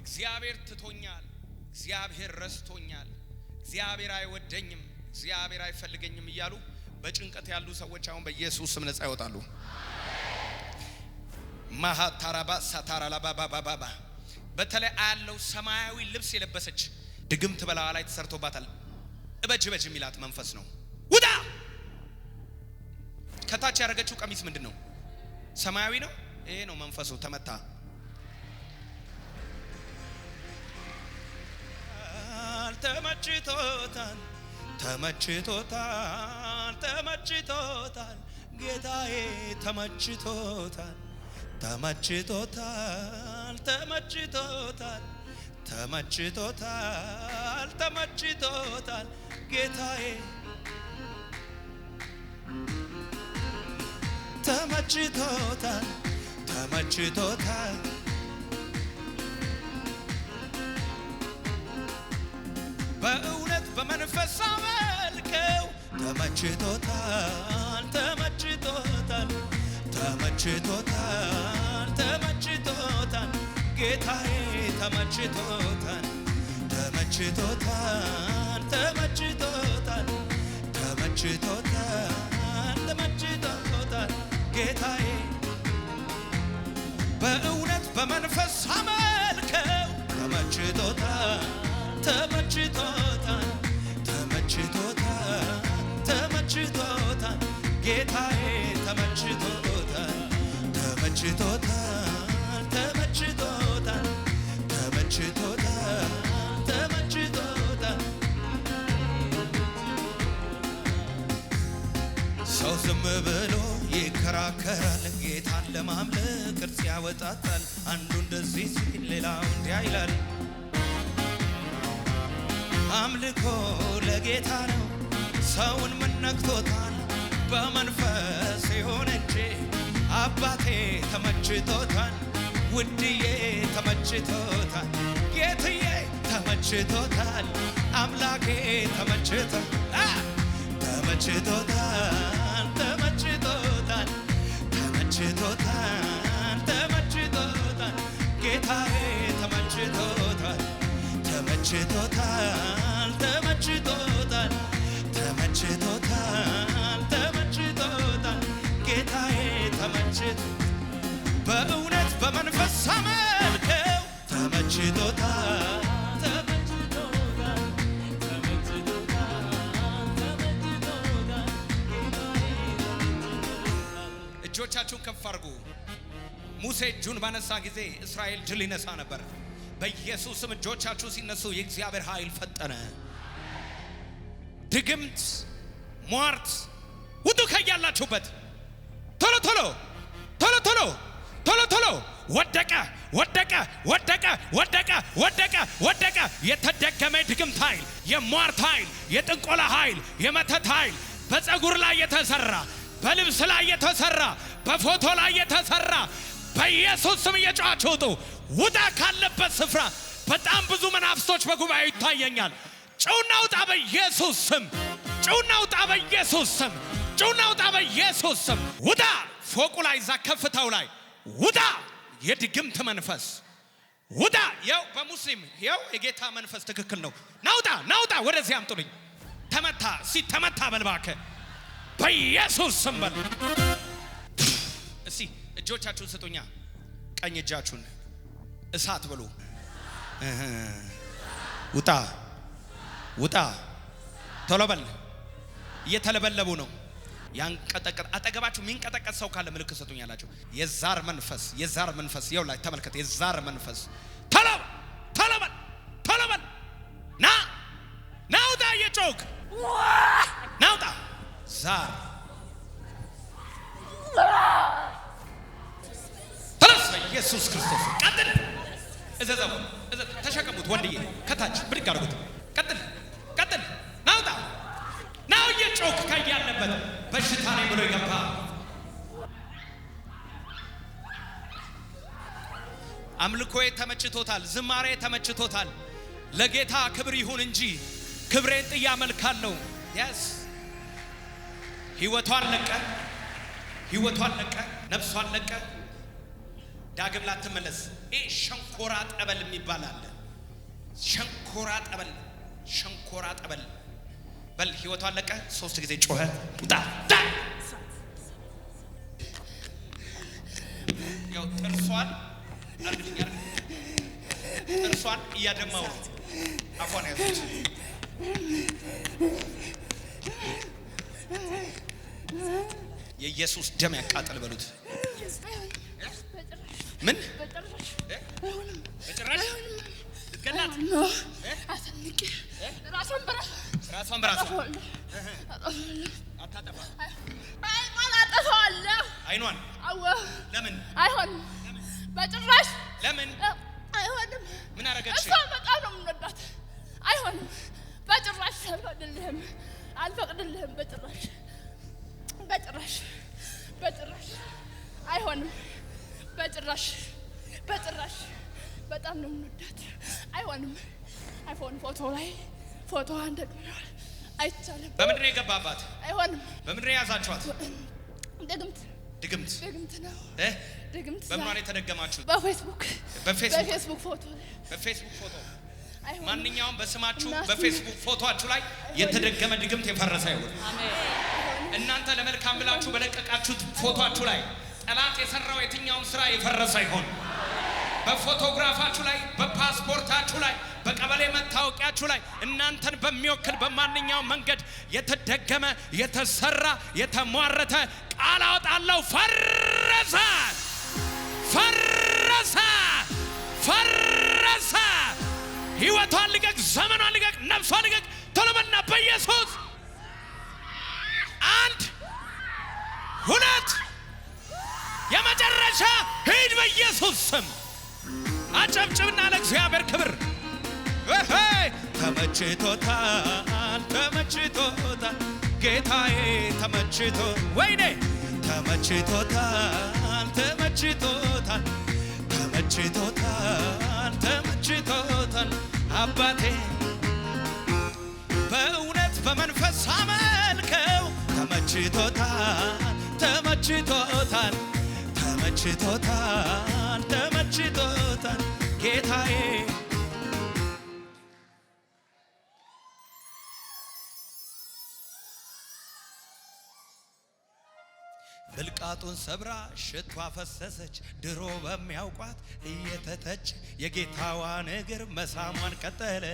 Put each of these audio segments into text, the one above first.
እግዚአብሔር ትቶኛል፣ እግዚአብሔር ረስቶኛል፣ እግዚአብሔር አይወደኝም፣ እግዚአብሔር አይፈልገኝም እያሉ በጭንቀት ያሉ ሰዎች አሁን በኢየሱስ ስም ነፃ ይወጣሉ። ማሃታራባ ሳታራላባባባባ በተለይ ያለው ሰማያዊ ልብስ የለበሰች ድግምት በላዋ ላይ ተሰርቶባታል። እበጅ የሚላት መንፈስ ነው። ውጣ! ከታች ያረገችው ቀሚስ ምንድነው? ሰማያዊ ነው። ይሄ ነው መንፈሱ። ተመታ። ተመችቶታል፣ ተመችቶታል፣ ተመችቶታል ጌታዬ ተመችቶታል፣ ተመችቶታል፣ ተመችቶታል፣ ተመችቶታል፣ ተመችቶታል ጌታዬ ተመችቶታል፣ ተመችቶታል በእውነት በመንፈስ አመልከው ተመችቶታል፣ ተመችቶታል፣ ተመችቶታል፣ ተመችቶታል ጌታዬ ተመችቶታል፣ ተመችቶታል፣ ተመችቶታል፣ ተመችቶታል፣ ተመችቶታል ጌታዬ በእውነት በመንፈስ አመልከው ተመችቶታል፣ ተመችቶታል፣ ተመችቶታል፣ ተመችቶታል ጌታዬ ተመችቶታል፣ ተመችቶታል፣ ተመችቶታል፣ ተመችቶታል፣ ተመችቶታል ሰው ዝም ብሎ ይከራከራል፣ ጌታን ለማምለክ ቅርጽ ያወጣታል። አንዱ እንደዚህ ሲል ሌላው እንዲያ ይላል። አምልኮ ለጌታ ነው። ሰውን ምን ነክቶታል? በመንፈስ ይሁን እንጂ አባቴ ተመችቶታል፣ ውድዬ ተመችቶታል፣ ጌትዬ ተመችቶታል፣ አምላኬ ተመችቶታል፣ ተመችቶታል፣ ተመችቶታል፣ ተመችቶታል፣ ተመችቶታል ጌታዬ ተመችቶታል፣ ተመችቶታል፣ ተመችቶታል፣ ተመችቶታል፣ ተመችቶታል ጌታዬ ተመችቶታል በእውነት በመንፈስ አመልከው ተመችቶታል፣ ተመችቶታል፣ ተመችቶታል፣ ተመችቶታል እጆቻችሁን ከፍ አድርጉ። ሙሴ እጁን ባነሳ ጊዜ እስራኤል ድል ይነሳ ነበር። በኢየሱስ ስም እጆቻችሁ ሲነሱ የእግዚአብሔር ኃይል ፈጠነ። ድግምት ሟርት ውጡ ከያላችሁበት ቶሎ ቶሎ ቶሎ ቶሎ ቶሎ ቶሎ ወደቀ ወደቀ ወደቀ ወደቀ ወደቀ ወደቀ። የተደገመ ድግምት ኃይል፣ የሟርት ኃይል፣ የጥንቆላ ኃይል፣ የመተት ኃይል በፀጉር ላይ የተሰራ፣ በልብስ ላይ የተሰራ፣ በፎቶ ላይ የተሰራ በኢየሱስ ስም እየጮኻችሁ ውጡ። ውጣ ካለበት ስፍራ። በጣም ብዙ መናፍስቶች በጉባኤ ይታየኛል። ጩና ውጣ በኢየሱስ ስም። ጩና ውጣ በኢየሱስ ስም። ጩና ውጣ በኢየሱስ ስም። ውጣ ፎቁ ላይ እዛ ከፍታው ላይ ውጣ። የድግምት መንፈስ ውጣ። ያው በሙስሊም ያው የጌታ መንፈስ ትክክል ነው። ናውጣ ናውጣ ወደዚህ አምጡልኝ። ተመታ ሲተመታ በልባከ በኢየሱስ ስም በል። እሺ እጆቻችሁን ስጡኛ። ቀኝ እጃችሁን እሳት ብሉ። ውጣ ውጣ ቶሎ በል። እየተለበለቡ ነው። ያንቀጠቀጥ አጠገባችሁ ሚንቀጠቀጥ ሰው ካለ ምልክት ሰጡኛላችሁ። የዛር መንፈስ የዛር መንፈስ ይኸው ላይ ተመልከት። የዛር መንፈስ ቶሎ ቶሎ በል ቶሎ በል። ና ናውጣ እየጮክ ናውጣ ዛር ኢየሱስ ክርስቶስ ቀጥል። እዘዘው ተሸከሙት። ወንድዬ ከታች ብድግ አድርጉት። ቀጥል ቀጥል። ናውጣ ናው እየጮክ ከያለበት በሽታ ነኝ ብሎ ይገባ አምልኮዬ ተመችቶታል፣ ዝማሬ ተመችቶታል። ለጌታ ክብር ይሁን እንጂ ክብሬን ጥዬ አመልካለሁ። ያስ ህይወቷን ለቀ፣ ህይወቷን ለቀ፣ ነፍሷን ለቀ። ዳግም ላትመለስ። ይሄ ሸንኮራ ጠበል የሚባል አለ። ሸንኮራ ጠበል በል ህይወቷ አለቀ። 3 ጊዜ ጮኸ ውጣ ያው ጥርሷን እያደማው አፏን ያዘች። የኢየሱስ ደም ያቃጠል በሉት። ምን በጭራሽ ልትገላት አሰንቄ ራሷን አታጠፋ። አጠፋዋለሁ አይኗን ለምን አይሆንም? በጭራሽ ለምን አይሆንም? ምን አረገች? እሷ በጣም ነው የምንወዳት። አይሆንም በጭራሽ አልፈቅድልህም። በጭራሽ አይሆንም። በጭራሽ በጣም ነው የምንወዳት። አይሆንም። ፎቶዋን ደግመዋል። አይቻልም። በምንድን ነው የገባባት? አይሆንም። በምንድን ነው የያዛችኋት? ድግምት ነው። ድግምት በምን ነው የተደገማችሁት? በፌስቡክ ፎቶ ማንኛውም በስማችሁ በፌስቡክ ፎቶአችሁ ላይ የተደገመ ድግምት የፈረሰ ይሁን። አሜን። እናንተ ለመልካም ብላችሁ በለቀቃችሁት ፎቶአችሁ ላይ ጠላት የሰራው የትኛውም ስራ የፈረሰ ይሁን። በፎቶግራፋችሁ ላይ፣ በፓስፖርታችሁ ላይ፣ በቀበሌ መታወቂያችሁ ላይ እናንተን በሚወክል በማንኛውም መንገድ የተደገመ የተሰራ የተሟረተ ቃል አወጣለሁ። ፈረሰ። ህይወቷን ልቀቅ፣ ዘመኗን ልቀቅ፣ ነፍሷን ልቀቅ። ቶሎ በልና በኢየሱስ 1 2 የመጨረሻ ሂድ በኢየሱስ ስም። አጨብጭብና ለእግዚአብሔር ክብር። ተመችቶታል ጌታዬ ወይኔ ተመችቶታል አባቴ በእውነት በመንፈስ አመልከው። ተመችቶታል ጌታዬ። ብልቃጡን ሰብራ ሽቷ ፈሰሰች። ድሮ በሚያውቋት እየተተች የጌታዋን እግር መሳሟን ቀጠለ።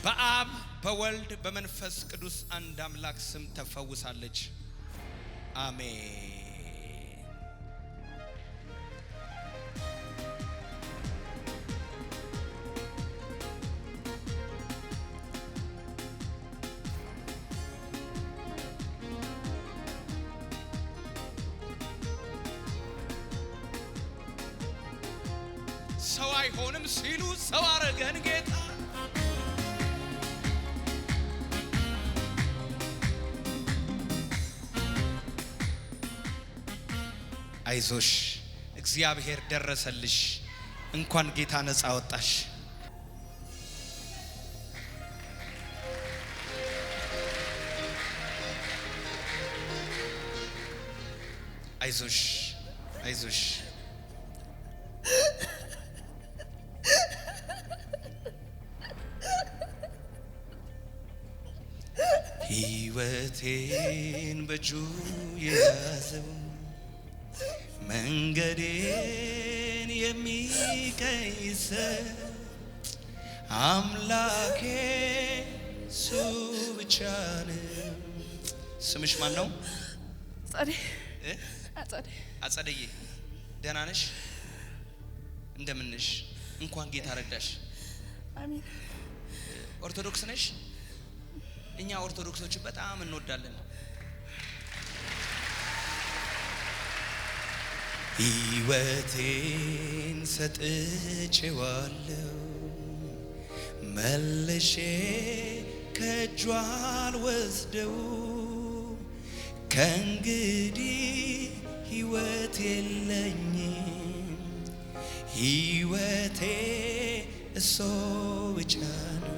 በአብ በወልድ በመንፈስ ቅዱስ አንድ አምላክ ስም ተፈውሳለች። አሜን። ሰው አይሆንም ሲሉ ሰው አረገን ጌታ። አይዞሽ እግዚአብሔር ደረሰልሽ። እንኳን ጌታ ነፃ ወጣሽ። አይዞሽ ሕይወቴን በእጁ የያዘው መንገዴን የሚቀይሰው አምላኬ እሱ ብቻ ነው። ስምሽ ማን ነው? አጸደዬ። ደህና ነሽ? እንደምን ነሽ? እንኳን ጌታ ረዳሽ። አሜን። ኦርቶዶክስ ነሽ? እኛ ኦርቶዶክሶችን በጣም እንወዳለን። ሕይወቴን ሰጥቼዋለሁ መልሼ ከእጇ አልወስደው። ከእንግዲህ ሕይወት የለኝም፣ ሕይወቴ እሱ ብቻ ነው።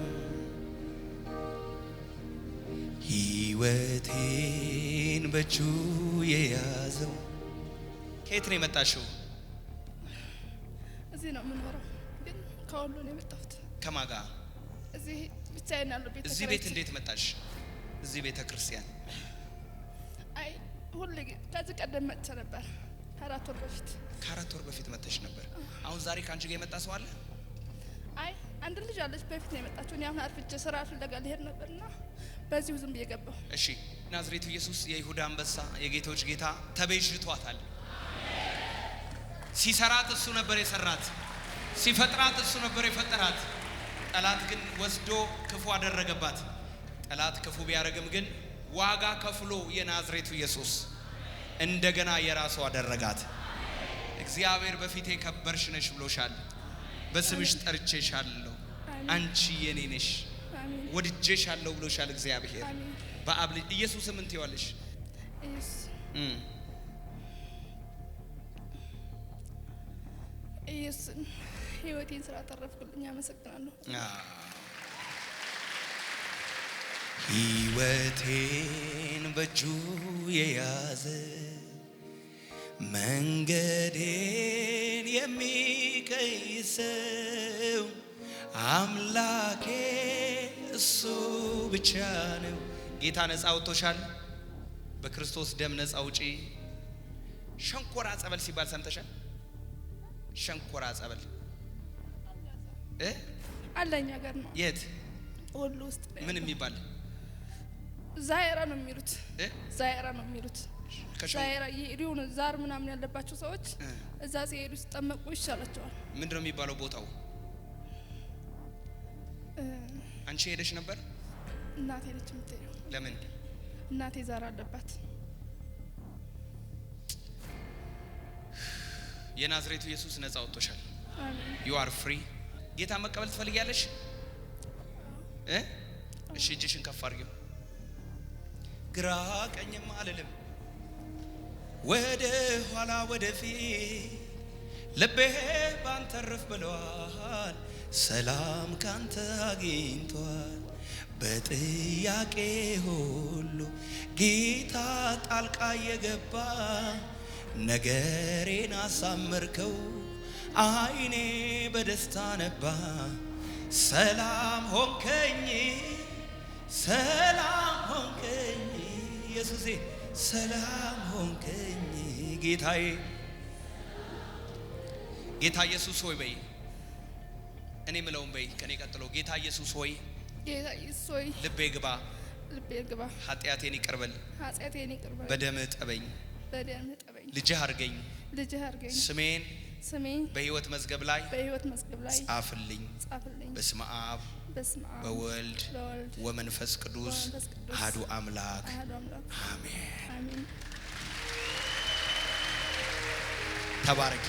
ሕይወቴን በእጁ የያዘው ከየት ነው የመጣሽው? እዚህ ነው የምኖረው፣ ግን ከሁሉ ነው የመጣሁት። ከማን ጋር? እዚህ ብቻዬን ያለው ቤት። እዚህ ቤት እንዴት መጣሽ? እዚህ ቤተ ክርስቲያን? አይ ሁሉ ከዚህ ቀደም መጥቼ ነበር፣ ከአራት ወር በፊት። ከአራት ወር በፊት መጥተሽ ነበር። አሁን ዛሬ ካንቺ ጋር የመጣ ሰው አለ? አይ አንድ ልጅ አለች፣ በፊት ነው የመጣችው። እኔ አሁን አርፍጄ ስራ ፍለጋ ልሄድ ነበርና በዚሁ ዝም ብዬ ገባሁ። እሺ፣ ናዝሬቱ ኢየሱስ የይሁዳ አንበሳ የጌቶች ጌታ ተቤዥቷታል። ሲሰራት እሱ ነበር የሰራት፣ ሲፈጥራት እሱ ነበር የፈጠራት። ጠላት ግን ወስዶ ክፉ አደረገባት። ጠላት ክፉ ቢያደርግም ግን ዋጋ ከፍሎ የናዝሬቱ ኢየሱስ እንደገና የራሱ አደረጋት። እግዚአብሔር በፊቴ ከበርሽ ነሽ ብሎሻል። በስምሽ ጠርቼሻለሁ፣ አንቺ የኔ ነሽ፣ ወድጄሻለሁ ብሎሻል እግዚአብሔር። በአብ ልጅ ኢየሱስ ምን ትይዋለሽ? ኢየሱስ ሕይወቴን ስላተረፍክልኝ አመሰግናለሁ። ሕይወቴን በእጁ የያዘ መንገዴን የሚቀይሰው አምላኬ እሱ ብቻ ነው። ጌታ ነፃ አውጥቶሻል። በክርስቶስ ደም ነፃ ውጪ። ሸንኮራ ጸበል ሲባል ሰምተሻል? ሸንኮራ ጸበል አለኛ ሀገር ነው። የት? ወሎ ውስጥ። ምን የሚባል? ዛይራ ነው የሚሉት። ዛይራ ነው የሚሉት። ዛይራ ይሄዱን ዛር ምናምን ያለባቸው ሰዎች እዛ ሲሄዱ ሲጠመቁ ይሻላቸዋል። ምንድነው የሚባለው ቦታው? አንቺ ሄደሽ ነበር? እናቴ ልጅ ምትሄደው። ለምን? እናቴ ዛር አለባት። የናዝሬቱ ኢየሱስ ነፃ አውጥቶሻል። አሜን። you are free። ጌታ መቀበል ትፈልጊያለሽ? እሺ እጅሽን ከፍ አድርጊው። ግራ ቀኝም አልልም፣ ወደ ኋላ ወደፊት ልቤ ባንተ ረፍ ብሏል። ሰላም ካንተ አግኝቷል። በጥያቄ ሁሉ ጌታ ጣልቃ የገባ ነገሬን አሳመርከው። አይኔ በደስታ ነባ። ሰላም ሆንከኝ፣ ሰላም ሆንከኝ ኢየሱሴ፣ ሰላም ሆንከኝ ጌታዬ። ጌታ ኢየሱስ ሆይ በይ፣ እኔ ምለውን በይ ከኔ ቀጥሎ። ጌታ ኢየሱስ ሆይ፣ ጌታ ኢየሱስ ሆይ ልቤ ግባ፣ ልቤ ግባ፣ ኃጢአቴን ይቅርበል፣ ኃጢአቴን ይቅርበል፣ በደምህ ጠበኝ፣ በደምህ ጠበኝ፣ ልጅህ አድርገኝ፣ ልጅህ አድርገኝ፣ ስሜን በሕይወት መዝገብ ላይ ጻፍልኝ። በስመ አብ በወልድ ወመንፈስ ቅዱስ አሐዱ አምላክ አሜን። ተባረኪ።